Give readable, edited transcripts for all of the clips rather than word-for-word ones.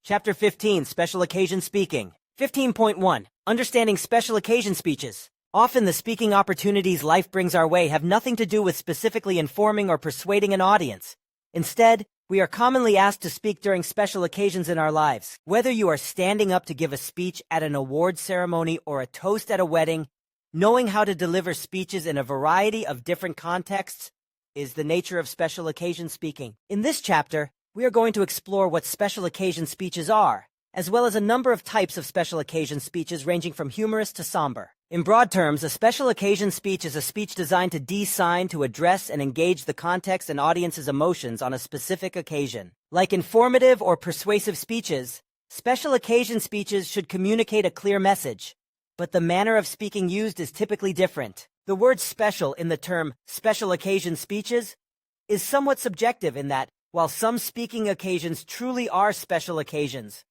Chapter 15, Special Occasion Speaking. 15.1, Understanding Special Occasion Speeches. Often the speaking opportunities life brings our way have nothing to do with specifically informing or persuading an audience. Instead, we are commonly asked to speak during special occasions in our lives. Whether you are standing up to give a speech at an award ceremony or a toast at a wedding, knowing how to deliver speeches in a variety of different contexts is the nature of special occasion speaking. In this chapter, we are going to explore what special occasion speeches are, as well as a number of types of special occasion speeches ranging from humorous to somber. In broad terms, a special occasion speech is a speech designed to de-sign, to address and engage the context and audience's emotions on a specific occasion. Like informative or persuasive speeches, special occasion speeches should communicate a clear message, but the manner of speaking used is typically different. The word special in the term special occasion speeches is somewhat subjective in that, while some speaking occasions truly are special occasions,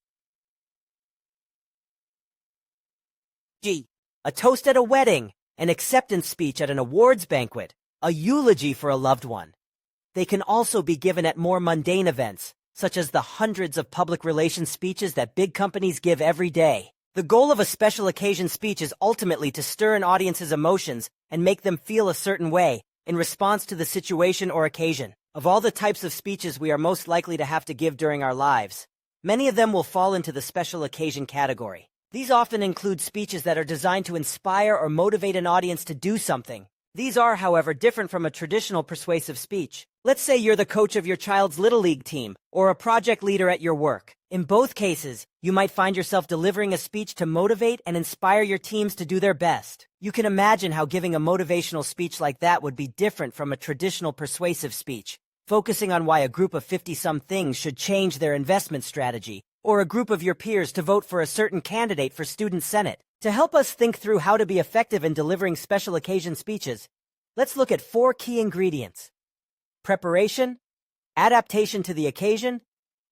a toast at a wedding, an acceptance speech at an awards banquet, a eulogy for a loved one, they can also be given at more mundane events, such as the hundreds of public relations speeches that big companies give every day. The goal of a special occasion speech is ultimately to stir an audience's emotions and make them feel a certain way in response to the situation or occasion. Of all the types of speeches we are most likely to have to give during our lives, many of them will fall into the special occasion category. These often include speeches that are designed to inspire or motivate an audience to do something. These are, however, different from a traditional persuasive speech. Let's say you're the coach of your child's Little League team, or a project leader at your work. In both cases, you might find yourself delivering a speech to motivate and inspire your teams to do their best. You can imagine how giving a motivational speech like that would be different from a traditional persuasive speech, focusing on why a group of 50-some-things should change their investment strategy, or a group of your peers to vote for a certain candidate for student senate. To help us think through how to be effective in delivering special occasion speeches, let's look at 4 key ingredients: preparation, adaptation to the occasion,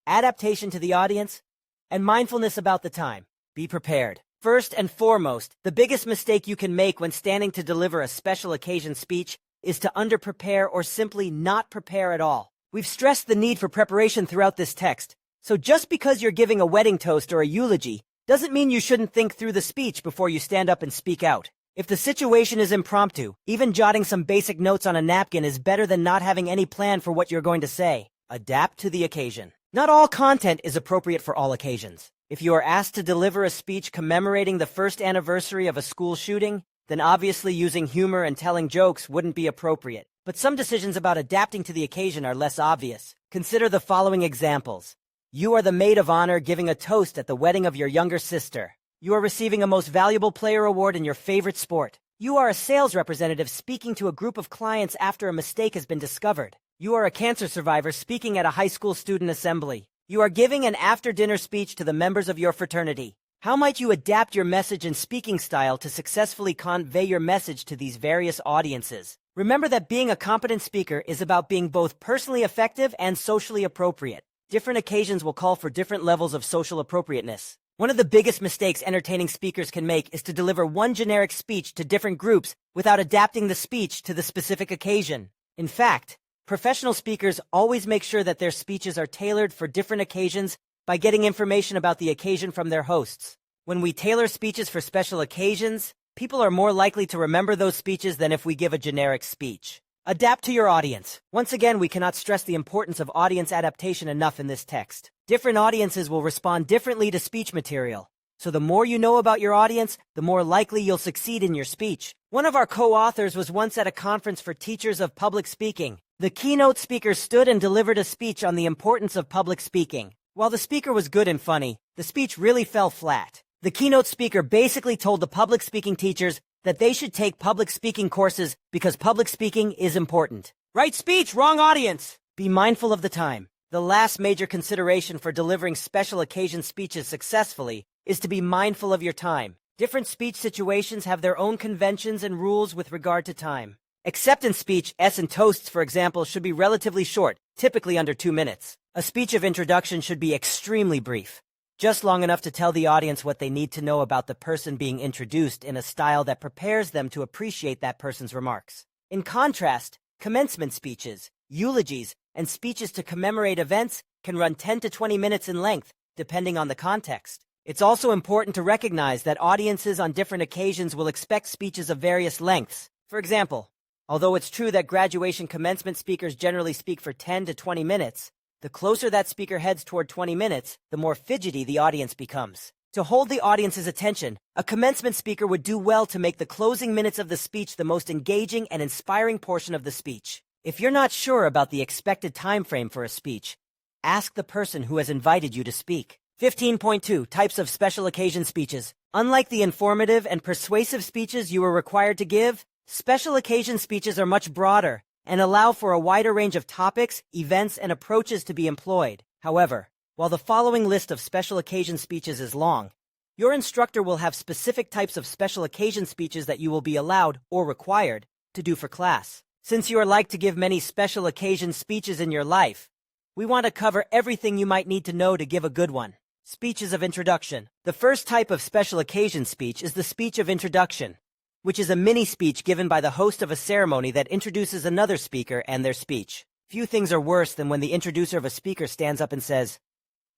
adaptation to the audience, and mindfulness about the time. Be prepared. First and foremost, the biggest mistake you can make when standing to deliver a special occasion speech is to underprepare or simply not prepare at all. We've stressed the need for preparation throughout this text, so just because you're giving a wedding toast or a eulogy doesn't mean you shouldn't think through the speech before you stand up and speak out. If the situation is impromptu, even jotting some basic notes on a napkin is better than not having any plan for what you're going to say. Adapt to the occasion. Not all content is appropriate for all occasions. If you are asked to deliver a speech commemorating the first anniversary of a school shooting, then obviously using humor and telling jokes wouldn't be appropriate. But some decisions about adapting to the occasion are less obvious. Consider the following examples. You are the maid of honor giving a toast at the wedding of your younger sister. You are receiving a most valuable player award in your favorite sport. You are a sales representative speaking to a group of clients after a mistake has been discovered. You are a cancer survivor speaking at a high school student assembly. You are giving an after-dinner speech to the members of your fraternity. How might you adapt your message and speaking style to successfully convey your message to these various audiences? Remember that being a competent speaker is about being both personally effective and socially appropriate. Different occasions will call for different levels of social appropriateness. One of the biggest mistakes entertaining speakers can make is to deliver one generic speech to different groups without adapting the speech to the specific occasion. In fact, professional speakers always make sure that their speeches are tailored for different occasions by getting information about the occasion from their hosts. When we tailor speeches for special occasions, people are more likely to remember those speeches than if we give a generic speech. Adapt to your audience. Once again, we cannot stress the importance of audience adaptation enough in this text. Different audiences will respond differently to speech material. So the more you know about your audience, the more likely you'll succeed in your speech. One of our co-authors was once at a conference for teachers of public speaking. The keynote speaker stood and delivered a speech on the importance of public speaking. While the speaker was good and funny, the speech really fell flat. The keynote speaker basically told the public speaking teachers that they should take public speaking courses because public speaking is important. Right speech, wrong audience! Be mindful of the time. The last major consideration for delivering special occasion speeches successfully is to be mindful of your time. Different speech situations have their own conventions and rules with regard to time. Acceptance speeches and toasts, for example, should be relatively short, typically under 2 minutes. A speech of introduction should be extremely brief, just long enough to tell the audience what they need to know about the person being introduced in a style that prepares them to appreciate that person's remarks. In contrast, commencement speeches, eulogies, and speeches to commemorate events can run 10 to 20 minutes in length, depending on the context. It's also important to recognize that audiences on different occasions will expect speeches of various lengths. For example, although it's true that graduation commencement speakers generally speak for 10 to 20 minutes, the closer that speaker heads toward 20 minutes, the more fidgety the audience becomes. To hold the audience's attention, a commencement speaker would do well to make the closing minutes of the speech the most engaging and inspiring portion of the speech. If you're not sure about the expected time frame for a speech, ask the person who has invited you to speak. 15.2 Types of Special Occasion Speeches. Unlike the informative and persuasive speeches you are required to give, special occasion speeches are much broader and allow for a wider range of topics, events, and approaches to be employed. However, while the following list of special occasion speeches is long, your instructor will have specific types of special occasion speeches that you will be allowed or required to do for class. Since you are like to give many special occasion speeches in your life, we want to cover everything you might need to know to give a good one. Speeches of introduction. The first type of special occasion speech is the speech of introduction, which is a mini speech given by the host of a ceremony that introduces another speaker and their speech. Few things are worse than when the introducer of a speaker stands up and says,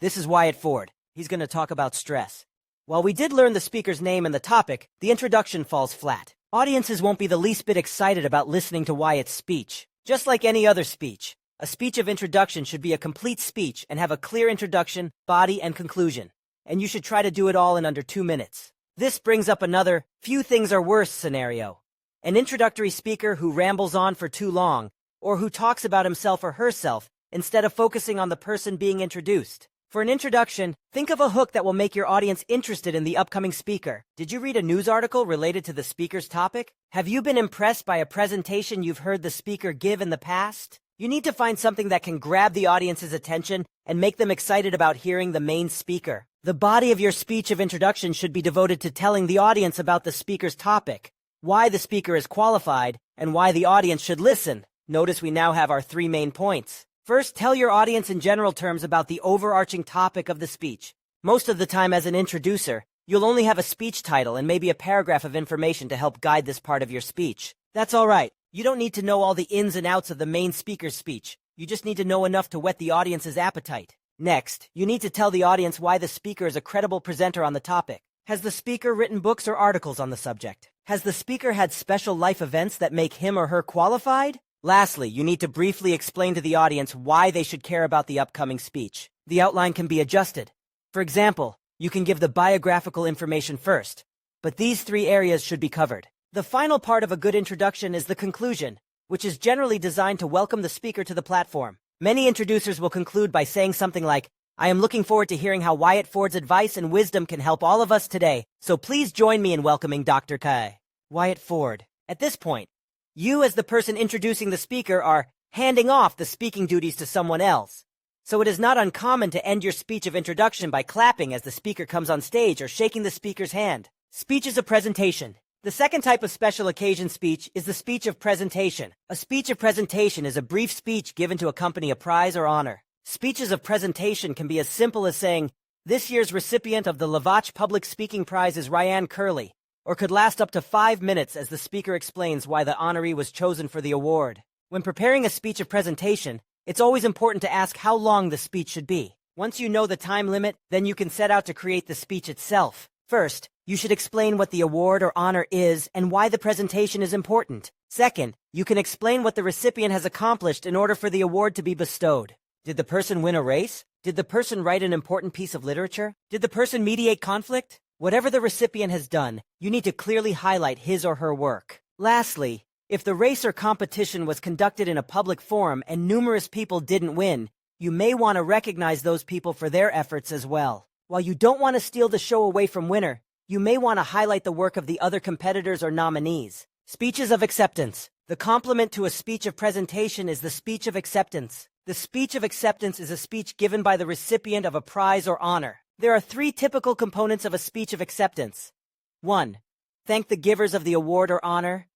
"This is Wyatt Ford. He's going to talk about stress." While we did learn the speaker's name and the topic, the introduction falls flat. Audiences won't be the least bit excited about listening to Wyatt's speech. Just like any other speech, a speech of introduction should be a complete speech and have a clear introduction, body, and conclusion. And you should try to do it all in under 2 minutes. This brings up another few things are worse scenario. An introductory speaker who rambles on for too long, or who talks about himself or herself instead of focusing on the person being introduced. For an introduction, think of a hook that will make your audience interested in the upcoming speaker. Did you read a news article related to the speaker's topic? Have you been impressed by a presentation you've heard the speaker give in the past? You need to find something that can grab the audience's attention and make them excited about hearing the main speaker. The body of your speech of introduction should be devoted to telling the audience about the speaker's topic, why the speaker is qualified, and why the audience should listen. Notice we now have our 3 main points. First, tell your audience in general terms about the overarching topic of the speech. Most of the time as an introducer, you'll only have a speech title and maybe a paragraph of information to help guide this part of your speech. That's all right. You don't need to know all the ins and outs of the main speaker's speech. You just need to know enough to whet the audience's appetite. Next, you need to tell the audience why the speaker is a credible presenter on the topic. Has the speaker written books or articles on the subject? Has the speaker had special life events that make him or her qualified? Lastly, you need to briefly explain to the audience why they should care about the upcoming speech. The outline can be adjusted. For example, you can give the biographical information first, but these 3 areas should be covered. The final part of a good introduction is the conclusion, which is generally designed to welcome the speaker to the platform. Many introducers will conclude by saying something like, "I am looking forward to hearing how Wyatt Ford's advice and wisdom can help all of us today, so please join me in welcoming Dr. K. Wyatt Ford." At this point, you as the person introducing the speaker are handing off the speaking duties to someone else. So it is not uncommon to end your speech of introduction by clapping as the speaker comes on stage or shaking the speaker's hand. Speeches of presentation. The second type of special occasion speech is the speech of presentation. A speech of presentation is a brief speech given to accompany a prize or honor. Speeches of presentation can be as simple as saying, "This year's recipient of the Lavach Public Speaking Prize is Ryan Curley," or could last up to 5 minutes as the speaker explains why the honoree was chosen for the award. When preparing a speech of presentation, it's always important to ask how long the speech should be. Once you know the time limit, then you can set out to create the speech itself. First, you should explain what the award or honor is and why the presentation is important. Second, you can explain what the recipient has accomplished in order for the award to be bestowed. Did the person win a race? Did the person write an important piece of literature? Did the person mediate conflict? Whatever the recipient has done, you need to clearly highlight his or her work. Lastly, if the race or competition was conducted in a public forum and numerous people didn't win, you may want to recognize those people for their efforts as well. While you don't want to steal the show away from winner, you may want to highlight the work of the other competitors or nominees. Speeches of acceptance. The complement to a speech of presentation is the speech of acceptance. The speech of acceptance is a speech given by the recipient of a prize or honor. There are 3 typical components of a speech of acceptance. 1. Thank the givers of the award or honor.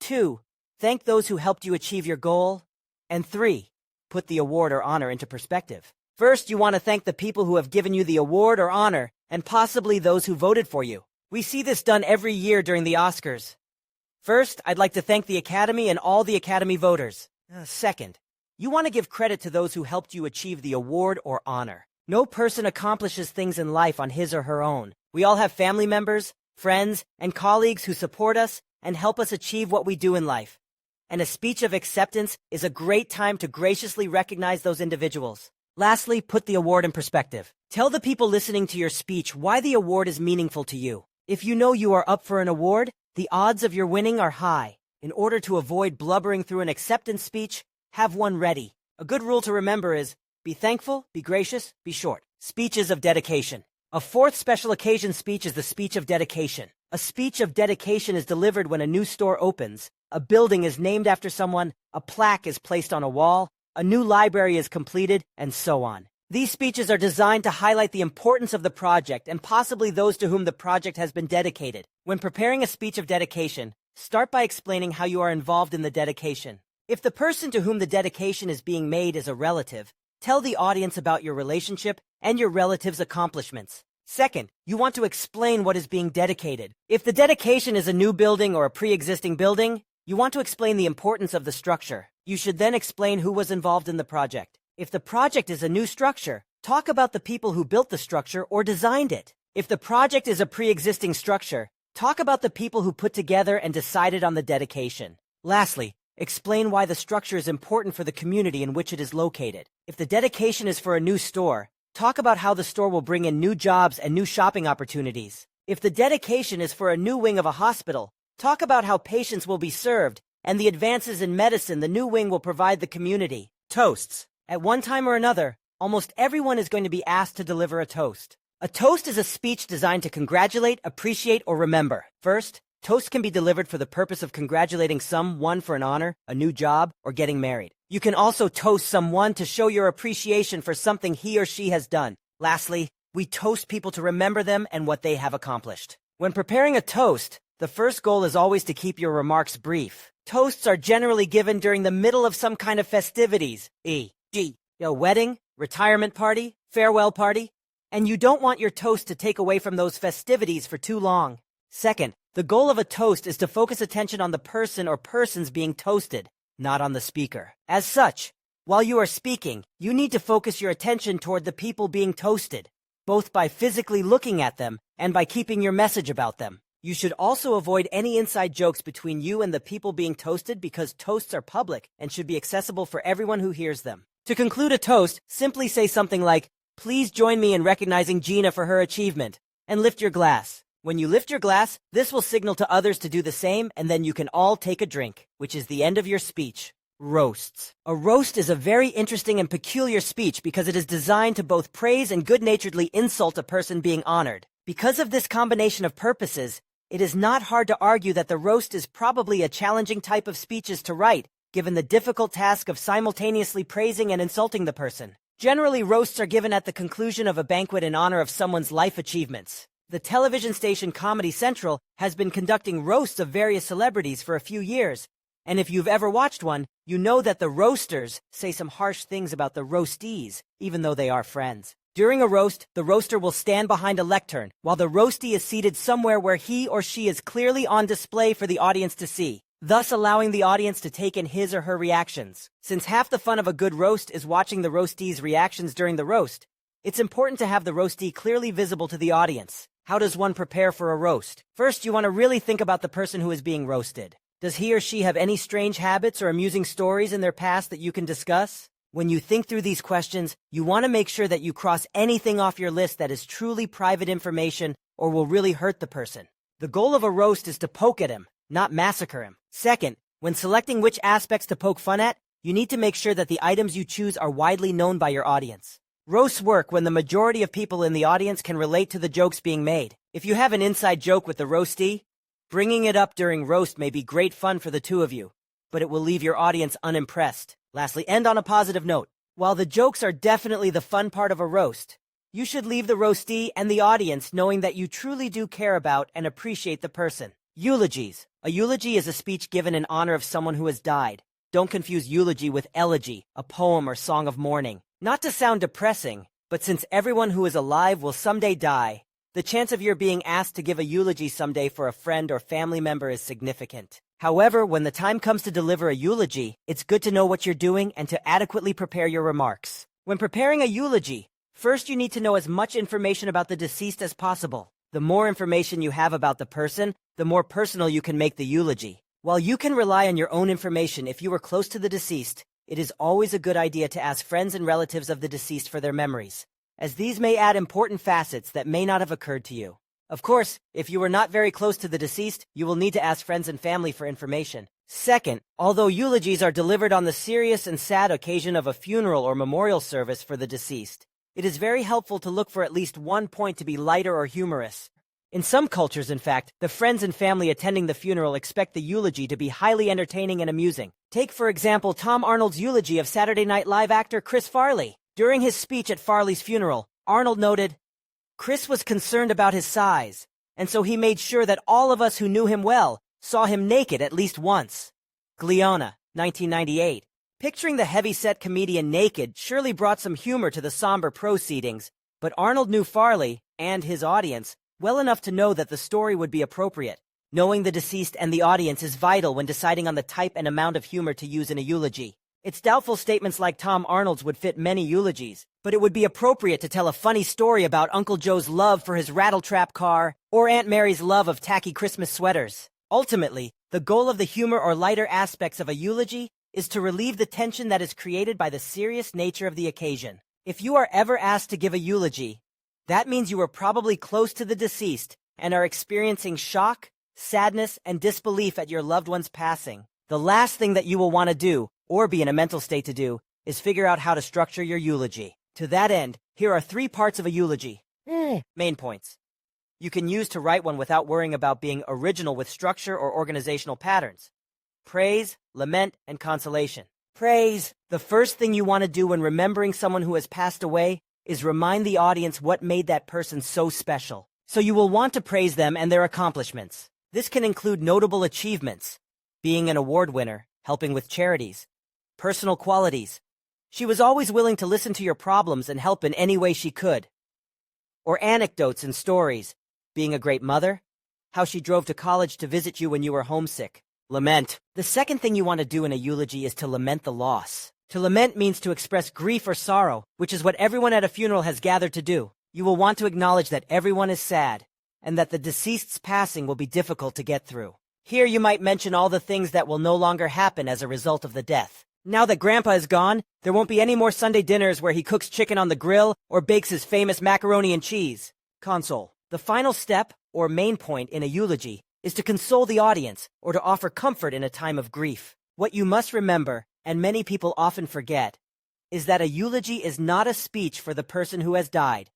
2. Thank those who helped you achieve your goal. And 3. Put the award or honor into perspective. First, you want to thank the people who have given you the award or honor, and possibly those who voted for you. We see this done every year during the Oscars. First, I'd like to thank the Academy and all the Academy voters. Second, you want to give credit to those who helped you achieve the award or honor. No person accomplishes things in life on his or her own. We all have family members, friends, and colleagues who support us and help us achieve what we do in life. And a speech of acceptance is a great time to graciously recognize those individuals. Lastly, put the award in perspective. Tell the people listening to your speech why the award is meaningful to you. If you know you are up for an award, the odds of your winning are high. In order to avoid blubbering through an acceptance speech, have one ready. A good rule to remember is, be thankful, be gracious, be short. Speeches of dedication. A fourth special occasion speech is the speech of dedication. A speech of dedication is delivered when a new store opens, a building is named after someone, a plaque is placed on a wall, a new library is completed, and so on. These speeches are designed to highlight the importance of the project and possibly those to whom the project has been dedicated. When preparing a speech of dedication, start by explaining how you are involved in the dedication. If the person to whom the dedication is being made is a relative, tell the audience about your relationship and your relative's accomplishments. Second, you want to explain what is being dedicated. If the dedication is a new building or a pre-existing building, you want to explain the importance of the structure. You should then explain who was involved in the project. If the project is a new structure, talk about the people who built the structure or designed it. If the project is a pre-existing structure, talk about the people who put together and decided on the dedication. Lastly, explain why the structure is important for the community in which it is located. If the dedication is for a new store, talk about how the store will bring in new jobs and new shopping opportunities. If the dedication is for a new wing of a hospital, talk about how patients will be served and the advances in medicine the new wing will provide the community. Toasts. At one time or another, almost everyone is going to be asked to deliver a toast. A toast is a speech designed to congratulate, appreciate, or remember. First, toast can be delivered for the purpose of congratulating someone for an honor, a new job, or getting married. You can also toast someone to show your appreciation for something he or she has done. Lastly, we toast people to remember them and what they have accomplished. When preparing a toast, the first goal is always to keep your remarks brief. Toasts are generally given during the middle of some kind of festivities, e.g., a wedding, retirement party, farewell party, and you don't want your toast to take away from those festivities for too long. Second, the goal of a toast is to focus attention on the person or persons being toasted, not on the speaker. As such, while you are speaking, you need to focus your attention toward the people being toasted, both by physically looking at them and by keeping your message about them. You should also avoid any inside jokes between you and the people being toasted because toasts are public and should be accessible for everyone who hears them. To conclude a toast, simply say something like, "Please join me in recognizing Gina for her achievement," and lift your glass. When you lift your glass, this will signal to others to do the same, and then you can all take a drink, which is the end of your speech. Roasts. A roast is a very interesting and peculiar speech because it is designed to both praise and good-naturedly insult a person being honored. Because of this combination of purposes, it is not hard to argue that the roast is probably a challenging type of speeches to write, given the difficult task of simultaneously praising and insulting the person. Generally, roasts are given at the conclusion of a banquet in honor of someone's life achievements. The television station Comedy Central has been conducting roasts of various celebrities for a few years, and if you've ever watched one, you know that the roasters say some harsh things about the roastees, even though they are friends. During a roast, the roaster will stand behind a lectern, while the roastee is seated somewhere where he or she is clearly on display for the audience to see, thus allowing the audience to take in his or her reactions. Since half the fun of a good roast is watching the roastee's reactions during the roast, it's important to have the roastee clearly visible to the audience. How does one prepare for a roast? First, you want to really think about the person who is being roasted. Does he or she have any strange habits or amusing stories in their past that you can discuss? When you think through these questions, you want to make sure that you cross anything off your list that is truly private information or will really hurt the person. The goal of a roast is to poke at him, not massacre him. Second, when selecting which aspects to poke fun at, you need to make sure that the items you choose are widely known by your audience. Roasts work when the majority of people in the audience can relate to the jokes being made. If you have an inside joke with the roastee, bringing it up during roast may be great fun for the two of you, but it will leave your audience unimpressed. Lastly, end on a positive note. While the jokes are definitely the fun part of a roast, you should leave the roastee and the audience knowing that you truly do care about and appreciate the person. Eulogies. A eulogy is a speech given in honor of someone who has died. Don't confuse eulogy with elegy, a poem or song of mourning. Not to sound depressing, but since everyone who is alive will someday die, the chance of your being asked to give a eulogy someday for a friend or family member is significant. However, when the time comes to deliver a eulogy, it's good to know what you're doing and to adequately prepare your remarks. When preparing a eulogy, First, you need to know as much information about the deceased as possible. The more information you have about the person, the more personal you can make the eulogy. While you can rely on your own information if you were close to the deceased, it is always a good idea to ask friends and relatives of the deceased for their memories, as these may add important facets that may not have occurred to you. Of course, if you were not very close to the deceased, you will need to ask friends and family for information. Second, although eulogies are delivered on the serious and sad occasion of a funeral or memorial service for the deceased, it is very helpful to look for at least one point to be lighter or humorous. In some cultures, in fact, the friends and family attending the funeral expect the eulogy to be highly entertaining and amusing. Take, for example, Tom Arnold's eulogy of Saturday Night Live actor Chris Farley. During his speech at Farley's funeral, Arnold noted, "Chris was concerned about his size, and so he made sure that all of us who knew him well saw him naked at least once." Gliona, 1998. Picturing the heavy-set comedian naked surely brought some humor to the somber proceedings, but Arnold knew Farley, and his audience, well enough to know that the story would be appropriate. Knowing the deceased and the audience is vital when deciding on the type and amount of humor to use in a eulogy. It's doubtful statements like Tom Arnold's would fit many eulogies, but it would be appropriate to tell a funny story about Uncle Joe's love for his rattletrap car, or Aunt Mary's love of tacky Christmas sweaters. Ultimately, the goal of the humor or lighter aspects of a eulogy is to relieve the tension that is created by the serious nature of the occasion. If you are ever asked to give a eulogy, that means you were probably close to the deceased and are experiencing shock, sadness, and disbelief at your loved one's passing. The last thing that you will want to do, or be in a mental state to do, is figure out how to structure your eulogy. To that end, here are 3 parts of a eulogy. Main points. You can use to write one without worrying about being original with structure or organizational patterns. Praise, lament, and consolation. Praise. The first thing you want to do when remembering someone who has passed away is remind the audience what made that person so special. So you will want to praise them and their accomplishments. This can include notable achievements, being an award winner, helping with charities, personal qualities. She was always willing to listen to your problems and help in any way she could. Or anecdotes and stories, being a great mother, how she drove to college to visit you when you were homesick. Lament. The second thing you want to do in a eulogy is to lament the loss. To lament means to express grief or sorrow, which is what everyone at a funeral has gathered to do. You will want to acknowledge that everyone is sad, and that the deceased's passing will be difficult to get through. Here you might mention all the things that will no longer happen as a result of the death. Now that Grandpa is gone, there won't be any more Sunday dinners where he cooks chicken on the grill or bakes his famous macaroni and cheese. Console. The final step, or main point in a eulogy, is to console the audience or to offer comfort in a time of grief. What you must remember, and many people often forget, is that a eulogy is not a speech for the person who has died.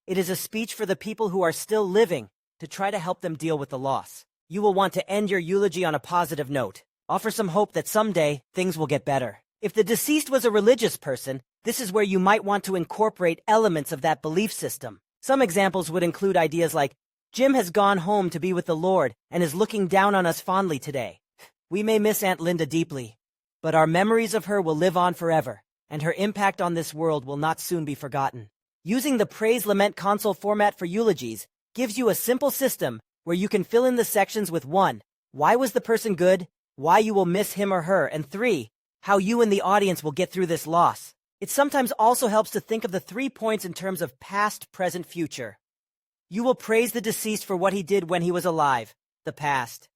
It is a speech for the people who are still living to try to help them deal with the loss. You will want to end your eulogy on a positive note. Offer some hope that someday things will get better. If the deceased was a religious person, this is where you might want to incorporate elements of that belief system. Some examples would include ideas like, "Jim has gone home to be with the Lord and is looking down on us fondly today. We may miss Aunt Linda deeply, but our memories of her will live on forever, and her impact on this world will not soon be forgotten." Using the praise lament console format for eulogies gives you a simple system where you can fill in the sections with 1. Why was the person good? Why you will miss him or her, and 3. How you and the audience will get through this loss. It sometimes also helps to think of the 3 points in terms of past, present, future. You will praise the deceased for what he did when he was alive, the past.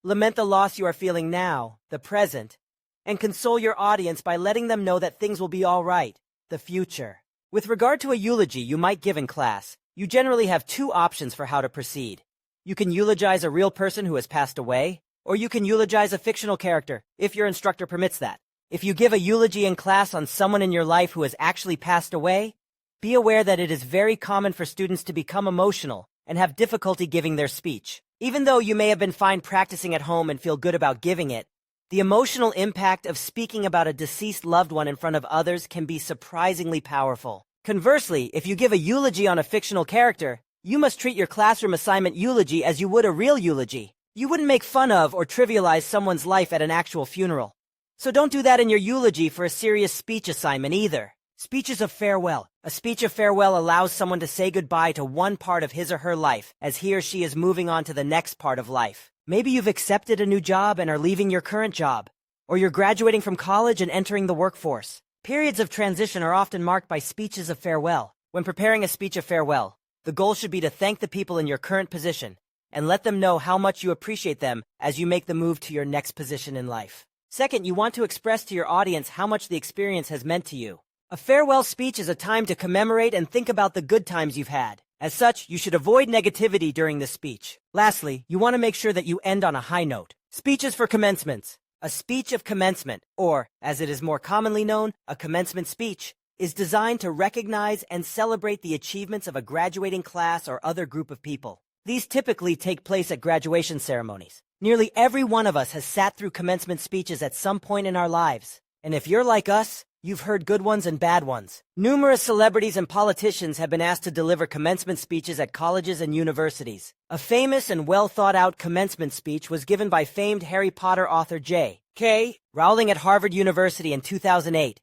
Lament the loss you are feeling now, the present. And console your audience by letting them know that things will be all right, the future. With regard to a eulogy you might give in class, you generally have 2 options for how to proceed. You can eulogize a real person who has passed away, or you can eulogize a fictional character, if your instructor permits that. If you give a eulogy in class on someone in your life who has actually passed away, be aware that it is very common for students to become emotional and have difficulty giving their speech. Even though you may have been fine practicing at home and feel good about giving it, the emotional impact of speaking about a deceased loved one in front of others can be surprisingly powerful. Conversely, if you give a eulogy on a fictional character, you must treat your classroom assignment eulogy as you would a real eulogy. You wouldn't make fun of or trivialize someone's life at an actual funeral. So don't do that in your eulogy for a serious speech assignment either. Speeches of farewell. A speech of farewell allows someone to say goodbye to one part of his or her life as he or she is moving on to the next part of life. Maybe you've accepted a new job and are leaving your current job, or you're graduating from college and entering the workforce. Periods of transition are often marked by speeches of farewell. When preparing a speech of farewell, the goal should be to thank the people in your current position and let them know how much you appreciate them as you make the move to your next position in life. Second, you want to express to your audience how much the experience has meant to you. A farewell speech is a time to commemorate and think about the good times you've had. As such, you should avoid negativity during this speech. Lastly, you want to make sure that you end on a high note. Speeches for commencements. A speech of commencement, or, as it is more commonly known, a commencement speech, is designed to recognize and celebrate the achievements of a graduating class or other group of people. These typically take place at graduation ceremonies. Nearly every one of us has sat through commencement speeches at some point in our lives. And if you're like us, you've heard good ones and bad ones. Numerous celebrities and politicians have been asked to deliver commencement speeches at colleges and universities. A famous and well-thought-out commencement speech was given by famed Harry Potter author J.K. Rowling at Harvard University in 2008.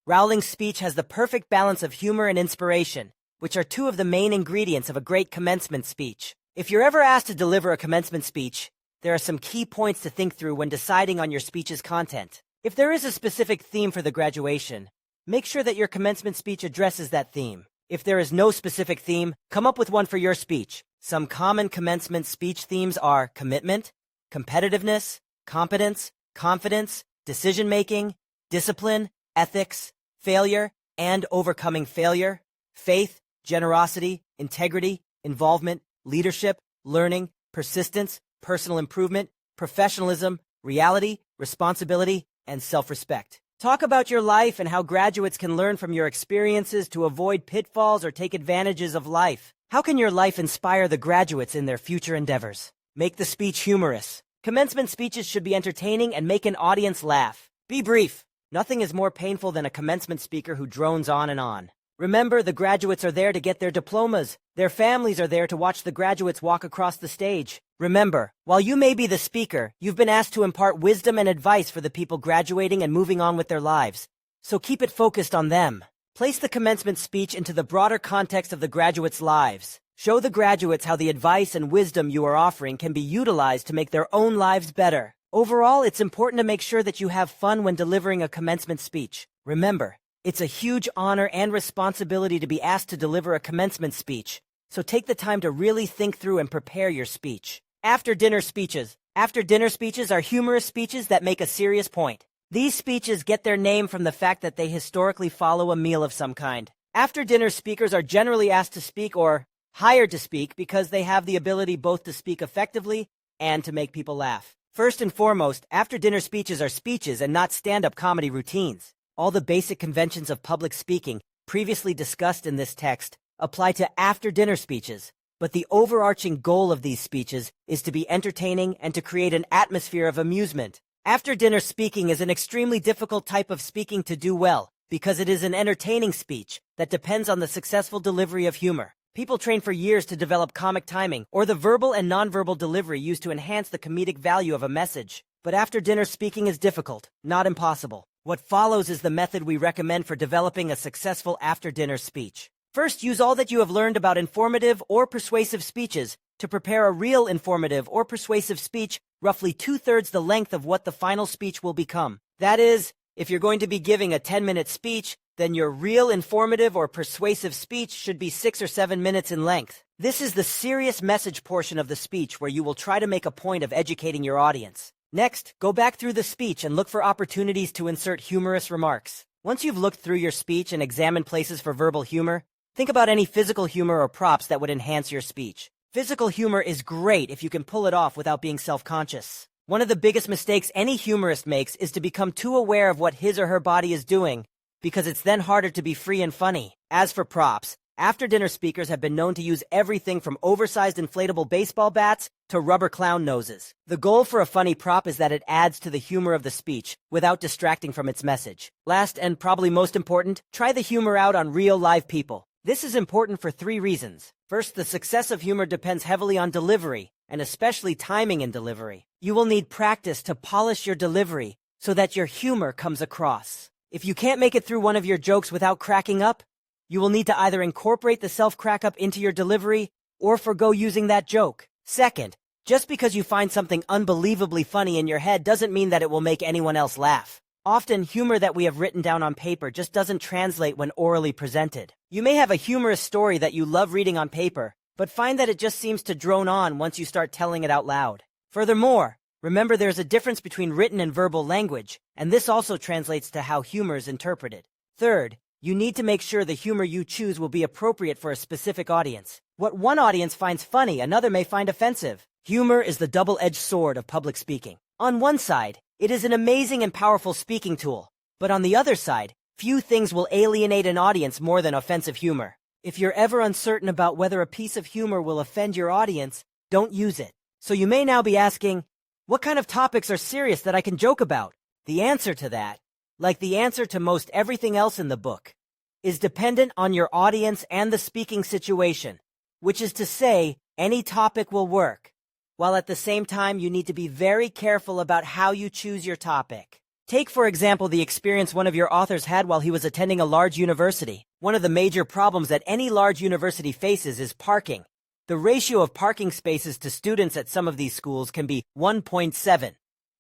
Rowling's speech has the perfect balance of humor and inspiration, which are two of the main ingredients of a great commencement speech. If you're ever asked to deliver a commencement speech, there are some key points to think through when deciding on your speech's content. If there is a specific theme for the graduation, make sure that your commencement speech addresses that theme. If there is no specific theme, come up with one for your speech. Some common commencement speech themes are commitment, competitiveness, competence, confidence, decision-making, discipline, ethics, failure, and overcoming failure, faith, generosity, integrity, involvement, leadership, learning, persistence, personal improvement, professionalism, reality, responsibility, and self-respect. Talk about your life and how graduates can learn from your experiences to avoid pitfalls or take advantages of life. How can your life inspire the graduates in their future endeavors? Make the speech humorous. Commencement speeches should be entertaining and make an audience laugh. Be brief. Nothing is more painful than a commencement speaker who drones on and on. Remember, the graduates are there to get their diplomas. Their families are there to watch the graduates walk across the stage. Remember, while you may be the speaker, you've been asked to impart wisdom and advice for the people graduating and moving on with their lives. So keep it focused on them. Place the commencement speech into the broader context of the graduates' lives. Show the graduates how the advice and wisdom you are offering can be utilized to make their own lives better. Overall, it's important to make sure that you have fun when delivering a commencement speech. Remember, it's a huge honor and responsibility to be asked to deliver a commencement speech, so take the time to really think through and prepare your speech. After-dinner speeches. After-dinner speeches are humorous speeches that make a serious point. These speeches get their name from the fact that they historically follow a meal of some kind. After-dinner speakers are generally asked to speak or hired to speak because they have the ability both to speak effectively and to make people laugh. First and foremost, after-dinner speeches are speeches and not stand-up comedy routines. All the basic conventions of public speaking, previously discussed in this text, apply to after-dinner speeches, but the overarching goal of these speeches is to be entertaining and to create an atmosphere of amusement. After-dinner speaking is an extremely difficult type of speaking to do well, because it is an entertaining speech that depends on the successful delivery of humor. People train for years to develop comic timing, or the verbal and nonverbal delivery used to enhance the comedic value of a message. But after-dinner speaking is difficult, not impossible. What follows is the method we recommend for developing a successful after-dinner speech. First, use all that you have learned about informative or persuasive speeches to prepare a real informative or persuasive speech roughly 2/3 the length of what the final speech will become. That is, if you're going to be giving a 10-minute speech, then your real informative or persuasive speech should be 6 or 7 minutes in length. This is the serious message portion of the speech where you will try to make a point of educating your audience. Next, go back through the speech and look for opportunities to insert humorous remarks. Once you've looked through your speech and examined places for verbal humor, think about any physical humor or props that would enhance your speech. Physical humor is great if you can pull it off without being self-conscious. One of the biggest mistakes any humorist makes is to become too aware of what his or her body is doing, because it's then harder to be free and funny. As for props, after-dinner speakers have been known to use everything from oversized inflatable baseball bats to rubber clown noses. The goal for a funny prop is that it adds to the humor of the speech without distracting from its message. Last and probably most important, try the humor out on real live people. This is important for 3 reasons. First, the success of humor depends heavily on delivery, and especially timing in delivery. You will need practice to polish your delivery so that your humor comes across. If you can't make it through one of your jokes without cracking up, you will need to either incorporate the self-crack-up into your delivery or forgo using that joke. Second, just because you find something unbelievably funny in your head doesn't mean that it will make anyone else laugh. Often, humor that we have written down on paper just doesn't translate when orally presented. You may have a humorous story that you love reading on paper, but find that it just seems to drone on once you start telling it out loud. Furthermore, remember there's a difference between written and verbal language, and this also translates to how humor is interpreted. Third, you need to make sure the humor you choose will be appropriate for a specific audience. What one audience finds funny, another may find offensive. Humor is the double-edged sword of public speaking. On one side, it is an amazing and powerful speaking tool, but on the other side, few things will alienate an audience more than offensive humor. If you're ever uncertain about whether a piece of humor will offend your audience, don't use it. So you may now be asking, what kind of topics are serious that I can joke about? The answer to that, like the answer to most everything else in the book, is dependent on your audience and the speaking situation, which is to say, any topic will work, while at the same time you need to be very careful about how you choose your topic. Take, for example, the experience one of your authors had while he was attending a large university. One of the major problems that any large university faces is parking. The ratio of parking spaces to students at some of these schools can be 1.7.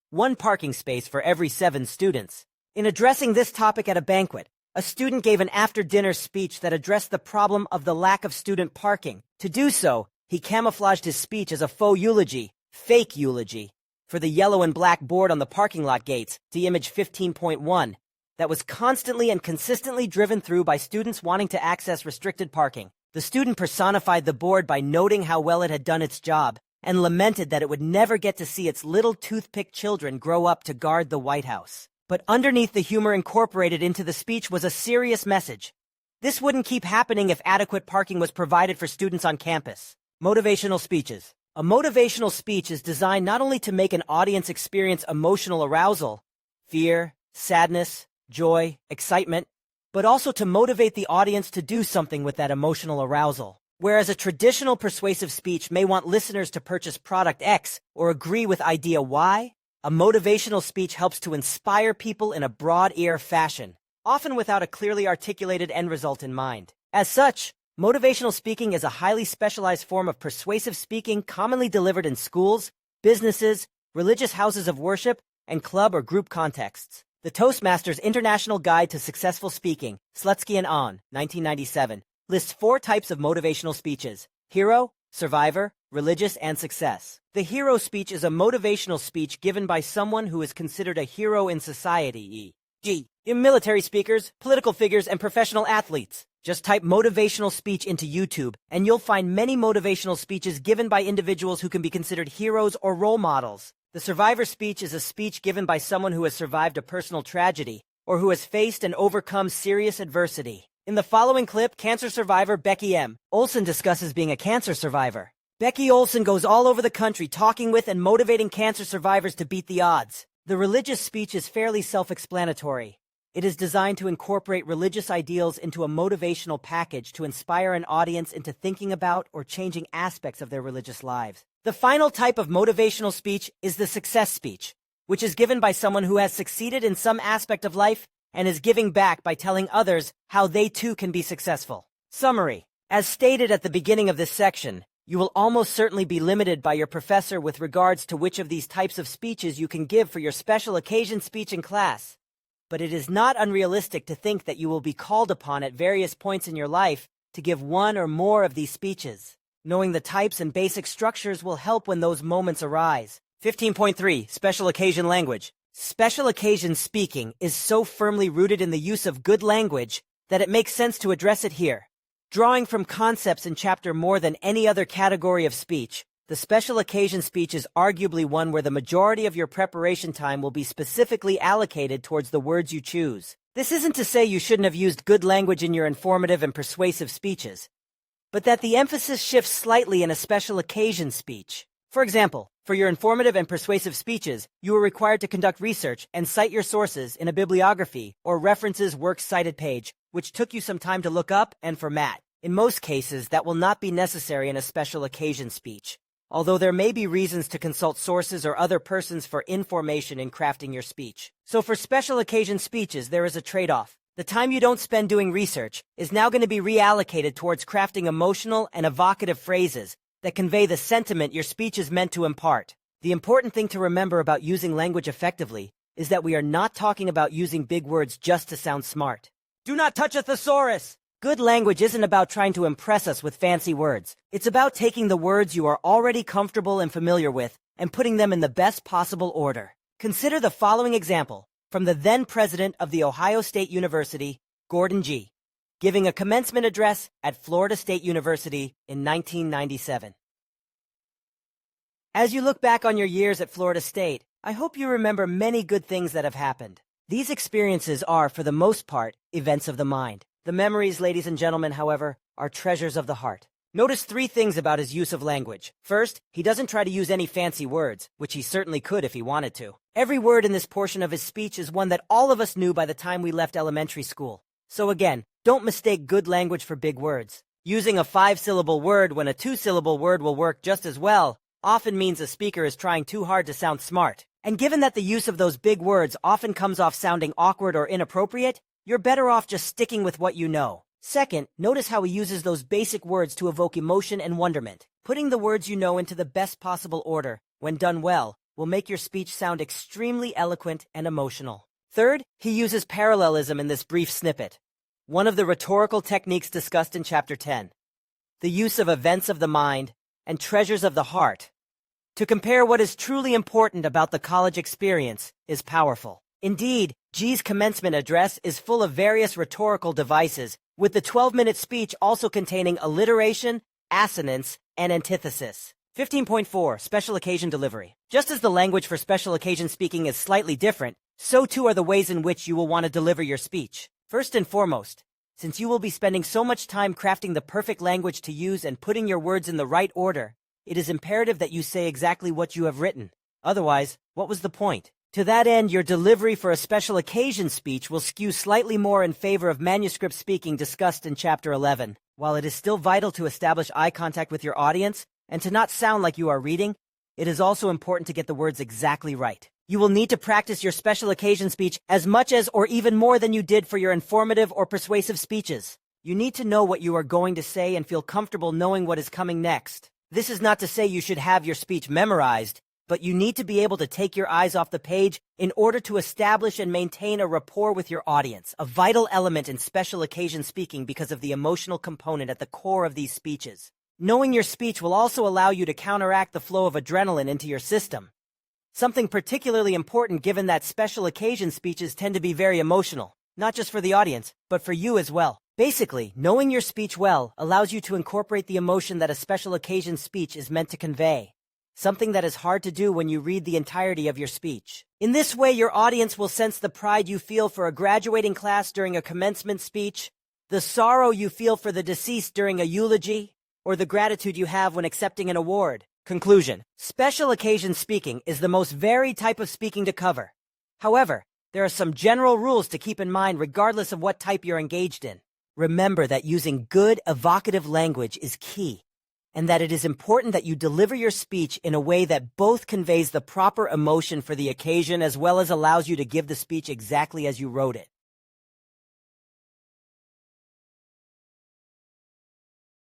One parking space for every 7 students. In addressing this topic at a banquet, a student gave an after-dinner speech that addressed the problem of the lack of student parking. To do so, he camouflaged his speech as a faux eulogy, fake eulogy, for the yellow and black board on the parking lot gates, see image 15.1, that was constantly and consistently driven through by students wanting to access restricted parking. The student personified the board by noting how well it had done its job, and lamented that it would never get to see its little toothpick children grow up to guard the White House. But underneath the humor incorporated into the speech was a serious message. This wouldn't keep happening if adequate parking was provided for students on campus. Motivational speeches. A motivational speech is designed not only to make an audience experience emotional arousal, fear, sadness, joy, excitement, but also to motivate the audience to do something with that emotional arousal. Whereas a traditional persuasive speech may want listeners to purchase product X or agree with idea Y, a motivational speech helps to inspire people in a broad-ear fashion, often without a clearly articulated end result in mind. As such, motivational speaking is a highly specialized form of persuasive speaking commonly delivered in schools, businesses, religious houses of worship, and club or group contexts. The Toastmasters International Guide to Successful Speaking, Slutsky and On, 1997, lists 4 types of motivational speeches: hero, survivor, religious, and success. The hero speech is a motivational speech given by someone who is considered a hero in society, e.g., military speakers, political figures, and professional athletes. Just type motivational speech into YouTube, and you'll find many motivational speeches given by individuals who can be considered heroes or role models. The survivor speech is a speech given by someone who has survived a personal tragedy, or who has faced and overcome serious adversity. In the following clip, cancer survivor Becky M. Olson discusses being a cancer survivor. Becky Olson goes all over the country talking with and motivating cancer survivors to beat the odds. The religious speech is fairly self-explanatory. It is designed to incorporate religious ideals into a motivational package to inspire an audience into thinking about or changing aspects of their religious lives. The final type of motivational speech is the success speech, which is given by someone who has succeeded in some aspect of life and is giving back by telling others how they too can be successful. Summary. As stated at the beginning of this section, you will almost certainly be limited by your professor with regards to which of these types of speeches you can give for your special occasion speech in class. But it is not unrealistic to think that you will be called upon at various points in your life to give one or more of these speeches. Knowing the types and basic structures will help when those moments arise. 15.3. Special occasion language. Special occasion speaking is so firmly rooted in the use of good language that it makes sense to address it here. Drawing from concepts in chapter more than any other category of speech, the special occasion speech is arguably one where the majority of your preparation time will be specifically allocated towards the words you choose. This isn't to say you shouldn't have used good language in your informative and persuasive speeches, but that the emphasis shifts slightly in a special occasion speech. For example, for your informative and persuasive speeches, you are required to conduct research and cite your sources in a bibliography or references works cited page, which took you some time to look up and format. In most cases, that will not be necessary in a special occasion speech, although there may be reasons to consult sources or other persons for information in crafting your speech. So for special occasion speeches, there is a trade-off. The time you don't spend doing research is now going to be reallocated towards crafting emotional and evocative phrases that convey the sentiment your speech is meant to impart. The important thing to remember about using language effectively is that we are not talking about using big words just to sound smart. Do not touch a thesaurus! Good language isn't about trying to impress us with fancy words. It's about taking the words you are already comfortable and familiar with and putting them in the best possible order. Consider the following example from the then president of The Ohio State University, Gordon G., giving a commencement address at Florida State University in 1997. As you look back on your years at Florida State, I hope you remember many good things that have happened. These experiences are, for the most part, events of the mind. The memories, ladies and gentlemen, however, are treasures of the heart. Notice 3 things about his use of language. First, he doesn't try to use any fancy words, which he certainly could if he wanted to. Every word in this portion of his speech is one that all of us knew by the time we left elementary school. So again, don't mistake good language for big words. Using a 5-syllable word when a 2-syllable word will work just as well often means a speaker is trying too hard to sound smart. And given that the use of those big words often comes off sounding awkward or inappropriate, you're better off just sticking with what you know. Second, notice how he uses those basic words to evoke emotion and wonderment. Putting the words you know into the best possible order, when done well, will make your speech sound extremely eloquent and emotional. Third, he uses parallelism in this brief snippet, one of the rhetorical techniques discussed in Chapter 10. The use of events of the mind and treasures of the heart to compare what is truly important about the college experience is powerful. Indeed, G's commencement address is full of various rhetorical devices, with the 12-minute speech also containing alliteration, assonance, and antithesis. 15.4 Special Occasion Delivery. Just as the language for special occasion speaking is slightly different, so too are the ways in which you will want to deliver your speech. First and foremost, since you will be spending so much time crafting the perfect language to use and putting your words in the right order, it is imperative that you say exactly what you have written. Otherwise, what was the point? To that end, your delivery for a special occasion speech will skew slightly more in favor of manuscript speaking discussed in Chapter 11. While it is still vital to establish eye contact with your audience and to not sound like you are reading, it is also important to get the words exactly right. You will need to practice your special occasion speech as much as or even more than you did for your informative or persuasive speeches. You need to know what you are going to say and feel comfortable knowing what is coming next. This is not to say you should have your speech memorized, but you need to be able to take your eyes off the page in order to establish and maintain a rapport with your audience, a vital element in special occasion speaking because of the emotional component at the core of these speeches. Knowing your speech will also allow you to counteract the flow of adrenaline into your system, something particularly important given that special occasion speeches tend to be very emotional, not just for the audience, but for you as well. Basically, knowing your speech well allows you to incorporate the emotion that a special occasion speech is meant to convey, something that is hard to do when you read the entirety of your speech. In this way, your audience will sense the pride you feel for a graduating class during a commencement speech, the sorrow you feel for the deceased during a eulogy, or the gratitude you have when accepting an award. Conclusion. Special occasion speaking is the most varied type of speaking to cover. However, there are some general rules to keep in mind regardless of what type you're engaged in. Remember that using good, evocative language is key, and that it is important that you deliver your speech in a way that both conveys the proper emotion for the occasion as well as allows you to give the speech exactly as you wrote it.